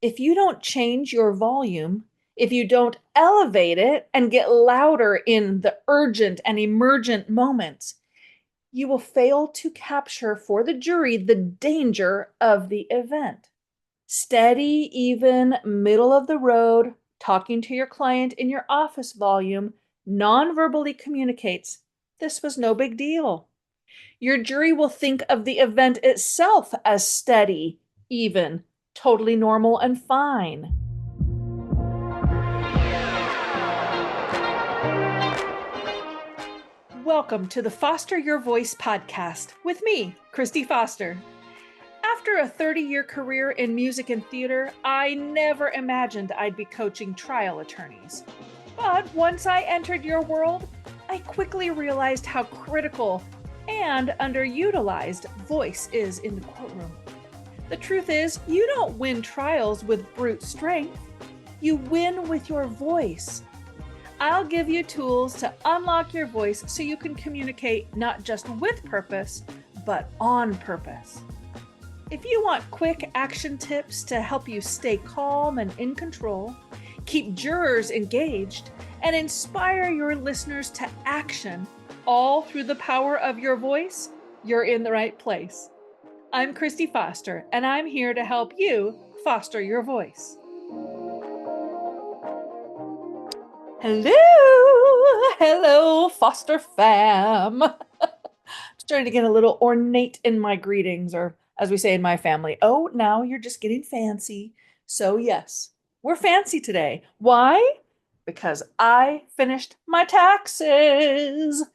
If you don't change your volume, if you don't elevate it and get louder in the urgent and emergent moments, you will fail to capture for the jury the danger of the event. Steady, even, middle of the road, talking to your client in your office volume non-verbally communicates this was no big deal. Your jury will think of the event itself as steady, even, totally normal and fine. Welcome to the Foster Your Voice podcast with me, Christy Foster. After a 30-year career in music and theater, I never imagined I'd be coaching trial attorneys. But once I entered your world, I quickly realized how critical and underutilized voice is in the courtroom. The truth is, you don't win trials with brute strength. You win with your voice. I'll give you tools to unlock your voice so you can communicate not just with purpose, but on purpose. If you want quick action tips to help you stay calm and in control, keep jurors engaged, and inspire your listeners to action, all through the power of your voice, you're in the right place. I'm Christy Foster, and I'm here to help you foster your voice. Hello, Foster fam. Starting to get a little ornate in my greetings, or as we say in my family, oh, now you're just getting fancy. So yes, we're fancy today. Why? Because I finished my taxes.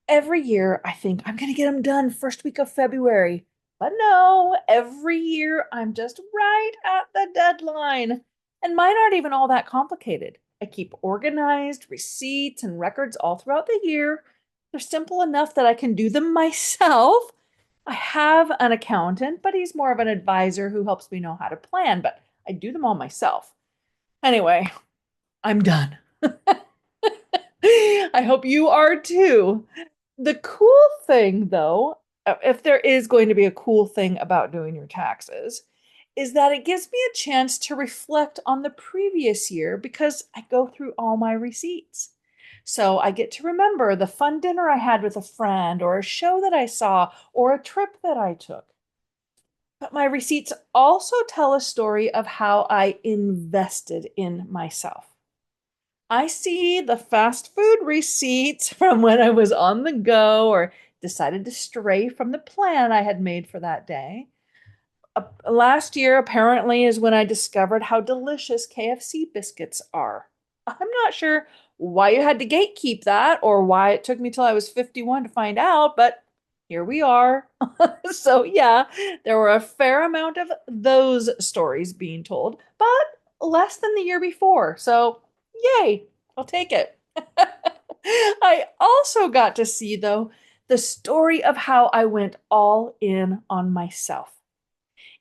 Every year, I think I'm going to get them done first week of February. But no, every year I'm just right at the deadline. And mine aren't even all that complicated. I keep organized receipts and records all throughout the year. They're simple enough that I can do them myself. I have an accountant, but he's more of an advisor who helps me know how to plan, but I do them all myself. Anyway, I'm done. I hope you are too. The cool thing, though, if there is going to be a cool thing about doing your taxes, is that it gives me a chance to reflect on the previous year because I go through all my receipts. So I get to remember the fun dinner I had with a friend, or a show that I saw, or a trip that I took. But my receipts also tell a story of how I invested in myself. I see the fast food receipts from when I was on the go or decided to stray from the plan I had made for that day. Last year, apparently, is when I discovered how delicious KFC biscuits are. I'm not sure why you had to gatekeep that or why it took me till I was 51 to find out, but here we are. So, yeah, there were a fair amount of those stories being told, but less than the year before. So, yay, I'll take it. I also got to see, though, the story of how I went all in on myself.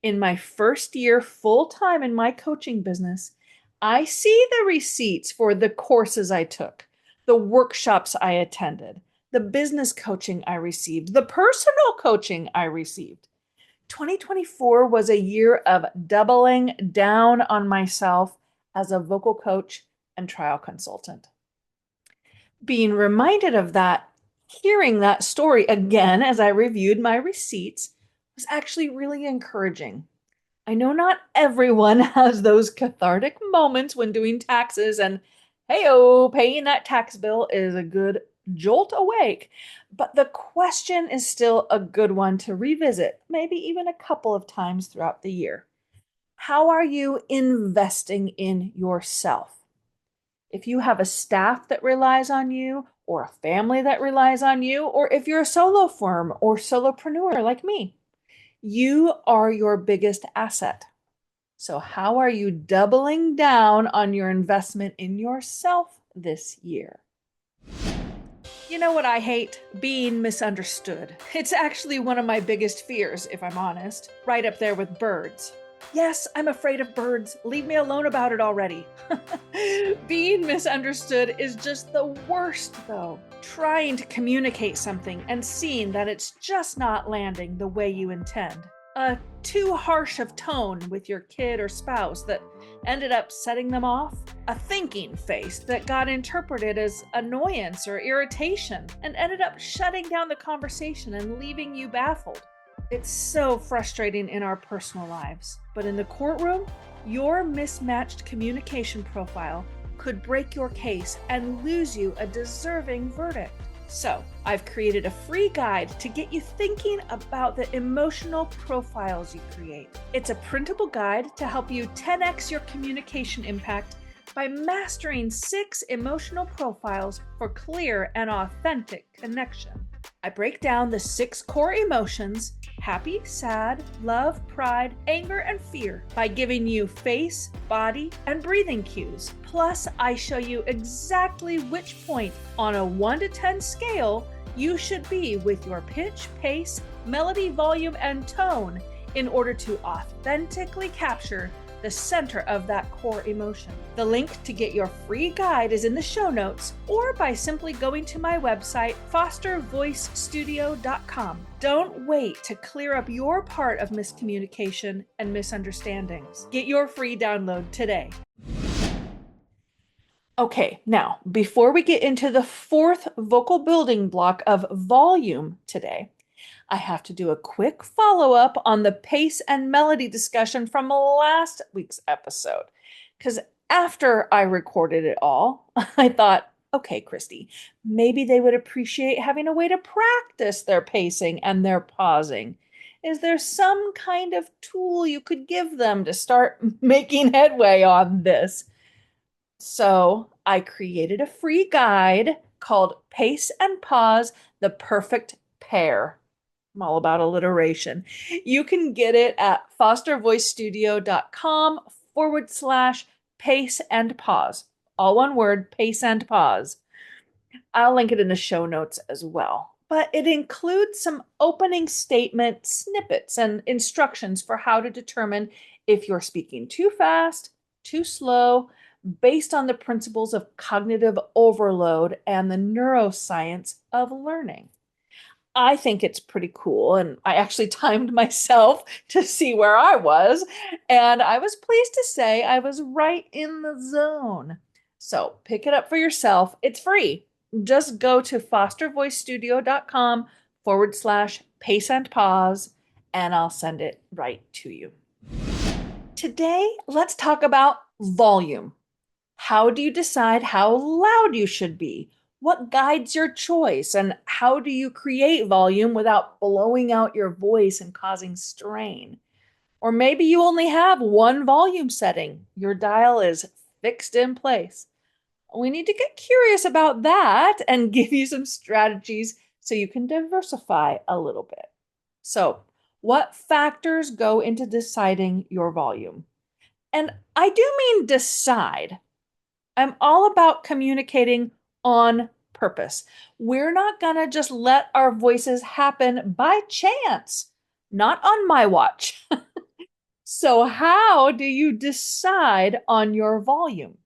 In my first year full time in my coaching business, I see the receipts for the courses I took, the workshops I attended, the business coaching I received, the personal coaching I received. 2024 was a year of doubling down on myself as a vocal coach and trial consultant. Being reminded of that, hearing that story again as I reviewed my receipts, was actually really encouraging. I know not everyone has those cathartic moments when doing taxes, and hey-oh, paying that tax bill is a good jolt awake. But the question is still a good one to revisit, maybe even a couple of times throughout the year. How are you investing in yourself? If you have a staff that relies on you, or a family that relies on you, or if you're a solo firm or solopreneur like me, you are your biggest asset. So, how are you doubling down on your investment in yourself this year? You know what I hate? Being misunderstood. It's actually one of my biggest fears, if I'm honest, right up there with birds. Yes, I'm afraid of birds. Leave me alone about it already. Being misunderstood is just the worst, though. Trying to communicate something and seeing that it's just not landing the way you intend. A too harsh of tone with your kid or spouse that ended up setting them off, a thinking face that got interpreted as annoyance or irritation and ended up shutting down the conversation and leaving you baffled. It's so frustrating in our personal lives, but in the courtroom, your mismatched communication profile could break your case and lose you a deserving verdict. So, I've created a free guide to get you thinking about the emotional profiles you create. It's a printable guide to help you 10x your communication impact by mastering 6 emotional profiles for clear and authentic connection. I break down the 6 core emotions: happy, sad, love, pride, anger, and fear by giving you face, body, and breathing cues. Plus, I show you exactly which point on a 1 to 10 scale you should be with your pitch, pace, melody, volume, and tone in order to authentically capture the center of that core emotion. The link to get your free guide is in the show notes or by simply going to my website, fostervoicestudio.com. Don't wait to clear up your part of miscommunication and misunderstandings. Get your free download today. Okay, now, before we get into the 4th vocal building block of volume today, I have to do a quick follow-up on the pace and melody discussion from last week's episode. Because after I recorded it all, I thought, okay, Christy, maybe they would appreciate having a way to practice their pacing and their pausing. Is there some kind of tool you could give them to start making headway on this? So I created a free guide called Pace and Pause, the Perfect Pair. I'm all about alliteration. You can get it at fostervoicestudio.com/pace and pause. All one word, pace and pause. I'll link it in the show notes as well. But it includes some opening statement snippets and instructions for how to determine if you're speaking too fast, too slow, based on the principles of cognitive overload and the neuroscience of learning. I think it's pretty cool. And I actually timed myself to see where I was. And I was pleased to say I was right in the zone. So pick it up for yourself. It's free. Just go to fostervoicestudio.com/pace and pause, and I'll send it right to you. Today, let's talk about volume. How do you decide how loud you should be? What guides your choice? And how do you create volume without blowing out your voice and causing strain? Or maybe you only have one volume setting. Your dial is fixed in place. We need to get curious about that and give you some strategies so you can diversify a little bit. So, what factors go into deciding your volume? And I do mean decide. I'm all about communicating on purpose. We're not going to just let our voices happen by chance, not on my watch. So, how do you decide on your volume?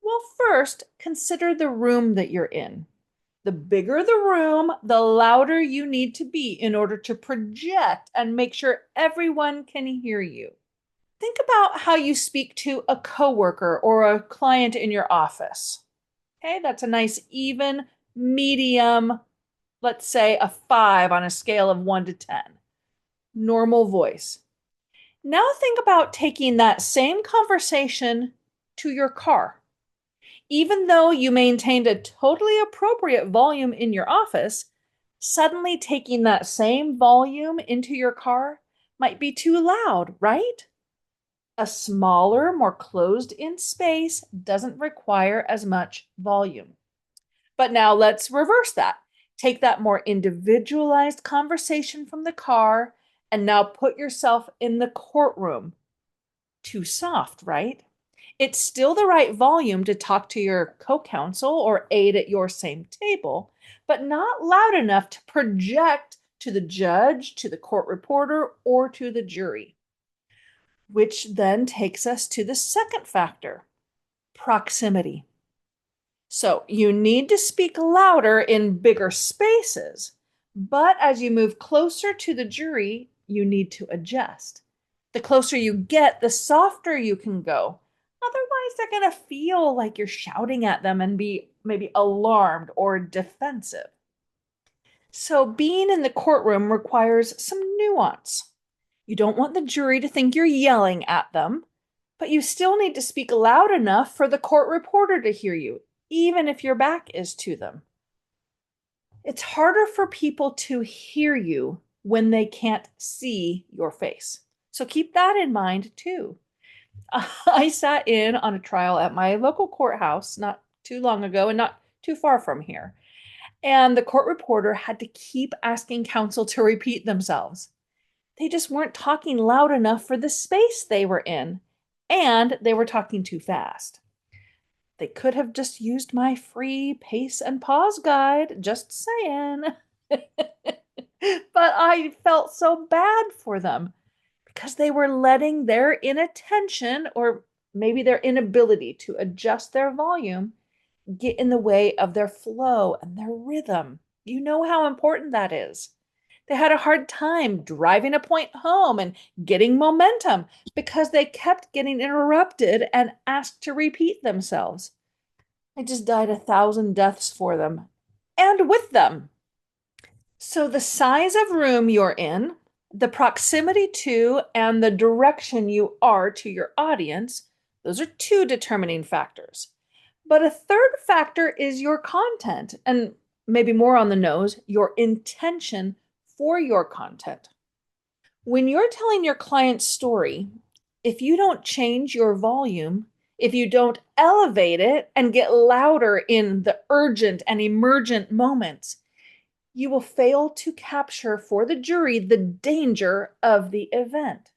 Well, first, consider the room that you're in. The bigger the room, the louder you need to be in order to project and make sure everyone can hear you. Think about how you speak to a coworker or a client in your office. Okay, that's a nice even, medium, let's say a 5 on a scale of 1 to 10. Normal voice. Now think about taking that same conversation to your car. Even though you maintained a totally appropriate volume in your office, suddenly taking that same volume into your car might be too loud, right? A smaller, more closed-in space doesn't require as much volume. But now let's reverse that. Take that more individualized conversation from the car and now put yourself in the courtroom. Too soft, right? It's still the right volume to talk to your co-counsel or aide at your same table, but not loud enough to project to the judge, to the court reporter, or to the jury. Which then takes us to the second factor, proximity. So you need to speak louder in bigger spaces, but as you move closer to the jury, you need to adjust. The closer you get, the softer you can go. Otherwise, they're going to feel like you're shouting at them and be maybe alarmed or defensive. So, being in the courtroom requires some nuance. You don't want the jury to think you're yelling at them, but you still need to speak loud enough for the court reporter to hear you, even if your back is to them. It's harder for people to hear you when they can't see your face. So keep that in mind too. I sat in on a trial at my local courthouse not too long ago and not too far from here. And the court reporter had to keep asking counsel to repeat themselves. They just weren't talking loud enough for the space they were in, and they were talking too fast. They could have just used my free pace and pause guide, just saying. But I felt so bad for them because they were letting their inattention or maybe their inability to adjust their volume get in the way of their flow and their rhythm. You know how important that is. They had a hard time driving a point home and getting momentum because they kept getting interrupted and asked to repeat themselves. I just died 1,000 deaths for them and with them. So, the size of room you're in, the proximity to, and the direction you are to your audience, those are two determining factors. But a third factor is your content, and maybe more on the nose, your intention for your content. When you're telling your client's story, if you don't change your volume, if you don't elevate it and get louder in the urgent and emergent moments, you will fail to capture for the jury the danger of the event.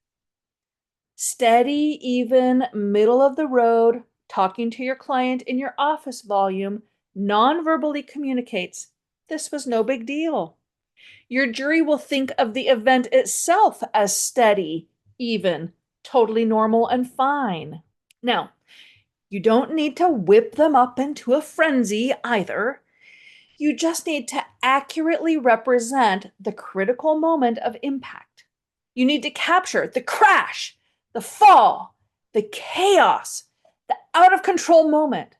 Steady, even, middle of the road, talking to your client in your office volume non-verbally communicates this was no big deal. Your jury will think of the event itself as steady, even, totally normal and fine. Now, you don't need to whip them up into a frenzy either. You just need to accurately represent the critical moment of impact. You need to capture the crash, the fall, the chaos, the out of control moment.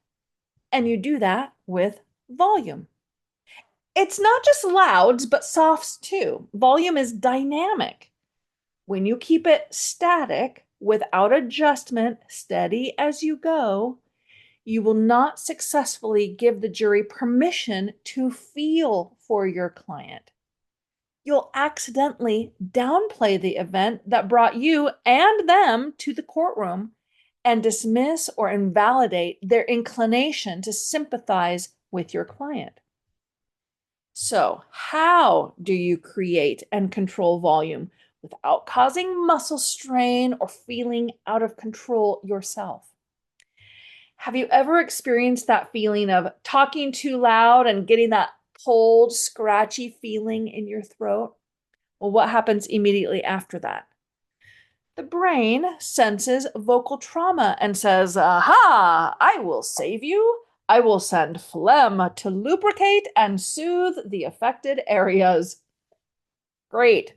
And you do that with volume. It's not just louds, but softs too. Volume is dynamic. When you keep it static, without adjustment, steady as you go, you will not successfully give the jury permission to feel for your client. You'll accidentally downplay the event that brought you and them to the courtroom and dismiss or invalidate their inclination to sympathize with your client. So, how do you create and control volume without causing muscle strain or feeling out of control yourself? Have you ever experienced that feeling of talking too loud and getting that cold, scratchy feeling in your throat? Well, what happens immediately after that? The brain senses vocal trauma and says, aha, I will save you. I will send phlegm to lubricate and soothe the affected areas. Great.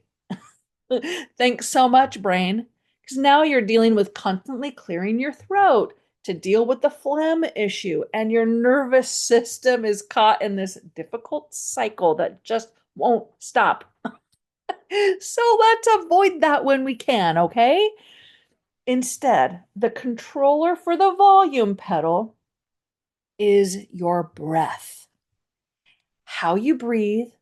Thanks so much, brain. Because now you're dealing with constantly clearing your throat to deal with the phlegm issue, and your nervous system is caught in this difficult cycle that just won't stop. So let's avoid that when we can, okay? Instead, the controller for the volume pedal is your breath. How you breathe,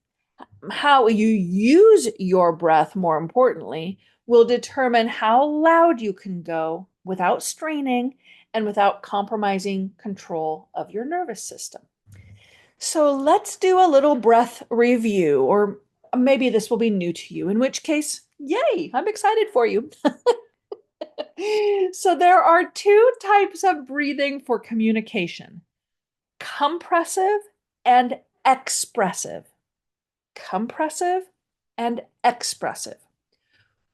how you use your breath, more importantly, will determine how loud you can go without straining and without compromising control of your nervous system. So let's do a little breath review, or maybe this will be new to you, in which case, yay, I'm excited for you. So there are two types of breathing for communication: compressive and expressive. Compressive and expressive.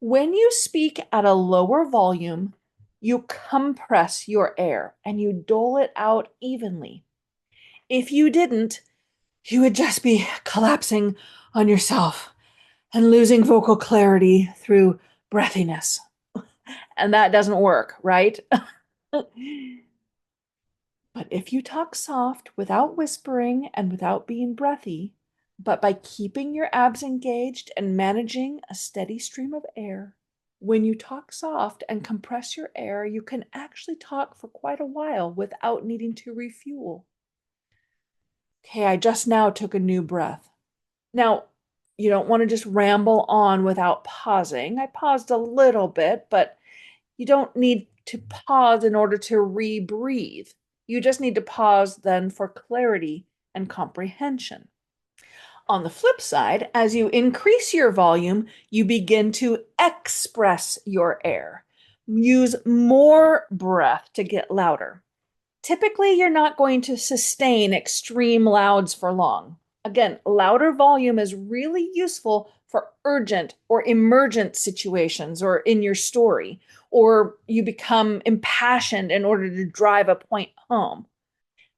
When you speak at a lower volume, you compress your air and you dole it out evenly. If you didn't, you would just be collapsing on yourself and losing vocal clarity through breathiness. And that doesn't work, right? But if you talk soft without whispering and without being breathy, but by keeping your abs engaged and managing a steady stream of air, when you talk soft and compress your air, you can actually talk for quite a while without needing to refuel. Okay, I just now took a new breath. Now, you don't want to just ramble on without pausing. I paused a little bit, but you don't need to pause in order to rebreathe. You just need to pause then for clarity and comprehension. On the flip side, as you increase your volume, you begin to express your air. Use more breath to get louder. Typically, you're not going to sustain extreme louds for long. Again, louder volume is really useful for urgent or emergent situations or in your story, or you become impassioned in order to drive a point home.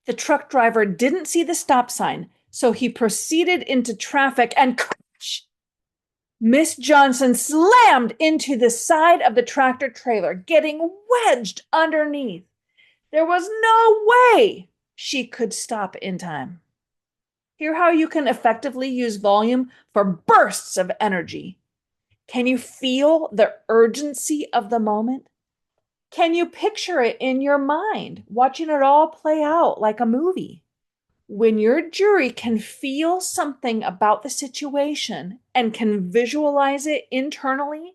The truck driver didn't see the stop sign, so he proceeded into traffic and crash. Miss Johnson slammed into the side of the tractor trailer, getting wedged underneath. There was no way she could stop in time. Hear how you can effectively use volume for bursts of energy. Can you feel the urgency of the moment? Can you picture it in your mind, watching it all play out like a movie? When your jury can feel something about the situation and can visualize it internally,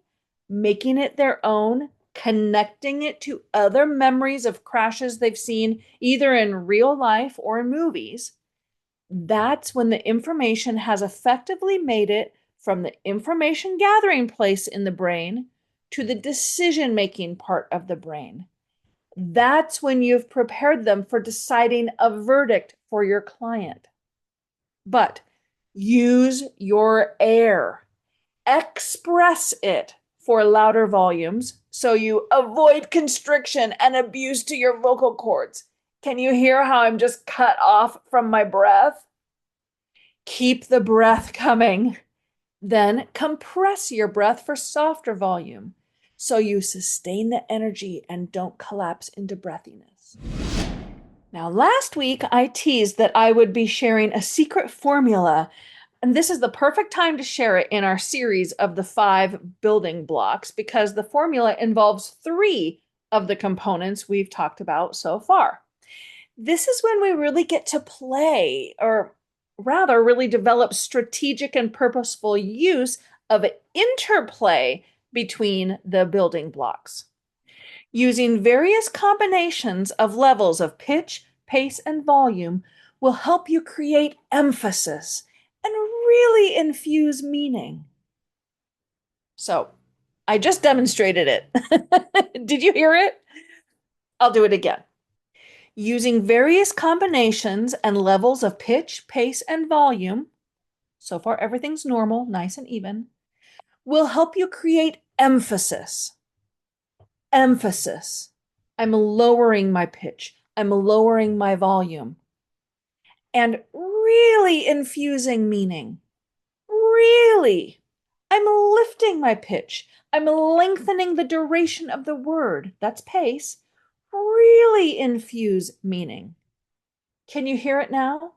making it their own, connecting it to other memories of crashes they've seen either in real life or in movies, that's when the information has effectively made it from the information gathering place in the brain to the decision making part of the brain. That's when you've prepared them for deciding a verdict for your client. But use your air, express it for louder volumes so you avoid constriction and abuse to your vocal cords. Can you hear how I'm just cut off from my breath? Keep the breath coming. Then compress your breath for softer volume so you sustain the energy and don't collapse into breathiness. Now, last week I teased that I would be sharing a secret formula, and this is the perfect time to share it in our series of the 5 building blocks because the formula involves 3 of the components we've talked about so far. This is when we really get to play, or rather, really develop strategic and purposeful use of interplay between the building blocks. Using various combinations of levels of pitch, pace, and volume will help you create emphasis and really infuse meaning. So, I just demonstrated it. Did you hear it? I'll do it again. Using various combinations and levels of pitch, pace, and volume, so far everything's normal, nice and even, will help you create emphasis. Emphasis. I'm lowering my pitch. I'm lowering my volume. And really infusing meaning. Really. I'm lifting my pitch. I'm lengthening the duration of the word. That's pace. Really infuse meaning. Can you hear it now?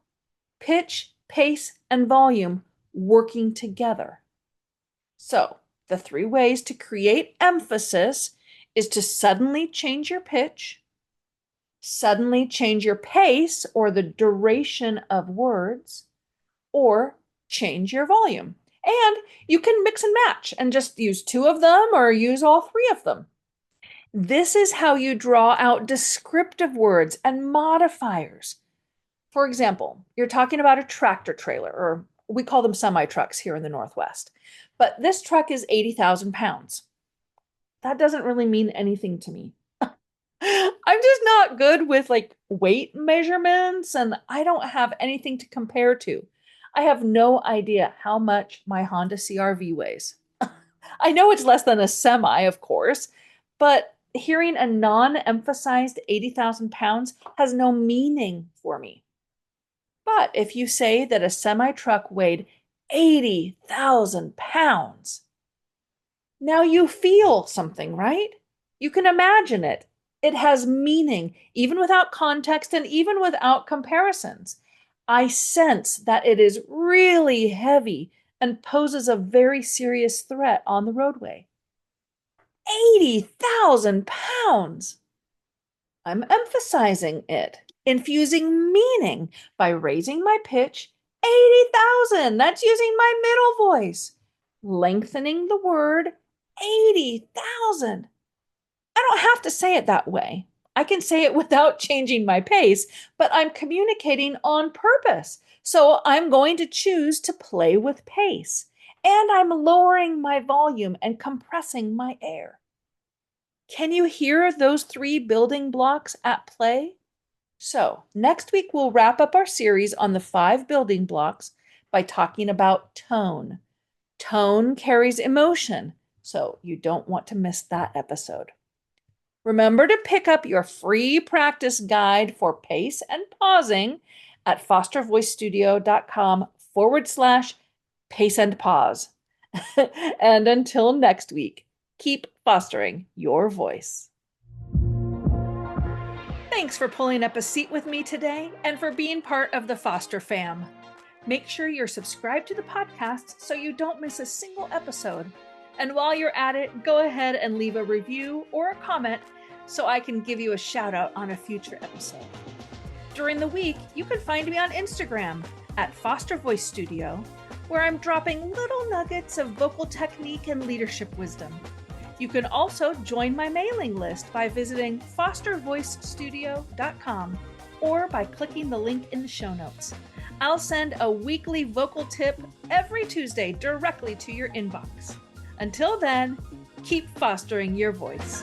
Pitch, pace, and volume working together. So, the 3 ways to create emphasis is to suddenly change your pitch, suddenly change your pace or the duration of words, or change your volume. And you can mix and match and just use 2 of them or use all 3 of them. This is how you draw out descriptive words and modifiers. For example, you're talking about a tractor trailer, or we call them semi-trucks here in the Northwest. But this truck is 80,000 pounds. That doesn't really mean anything to me. I'm just not good with like weight measurements, and I don't have anything to compare to. I have no idea how much my Honda CRV weighs. I know it's less than a semi, of course, but hearing a non-emphasized 80,000 pounds has no meaning for me. But if you say that a semi truck weighed 80,000 pounds. Now you feel something, right? You can imagine it. It has meaning, even without context and even without comparisons. I sense that it is really heavy and poses a very serious threat on the roadway. 80,000 pounds! I'm emphasizing it, infusing meaning by raising my pitch 80,000. That's using my middle voice, lengthening the word 80,000. I don't have to say it that way. I can say it without changing my pace, but I'm communicating on purpose. So I'm going to choose to play with pace. And I'm lowering my volume and compressing my air. Can you hear those three building blocks at play? So, next week we'll wrap up our series on the 5 building blocks by talking about tone. Tone carries emotion, so you don't want to miss that episode. Remember to pick up your free practice guide for pace and pausing at fostervoicestudio.com/pace and pause. And until next week, keep fostering your voice. Thanks for pulling up a seat with me today and for being part of the Foster fam. Make sure you're subscribed to the podcast so you don't miss a single episode. And while you're at it, go ahead and leave a review or a comment so I can give you a shout out on a future episode. During the week, you can find me on Instagram at Foster Voice Studio, where I'm dropping little nuggets of vocal technique and leadership wisdom. You can also join my mailing list by visiting fostervoicestudio.com or by clicking the link in the show notes. I'll send a weekly vocal tip every Tuesday directly to your inbox. Until then, keep fostering your voice.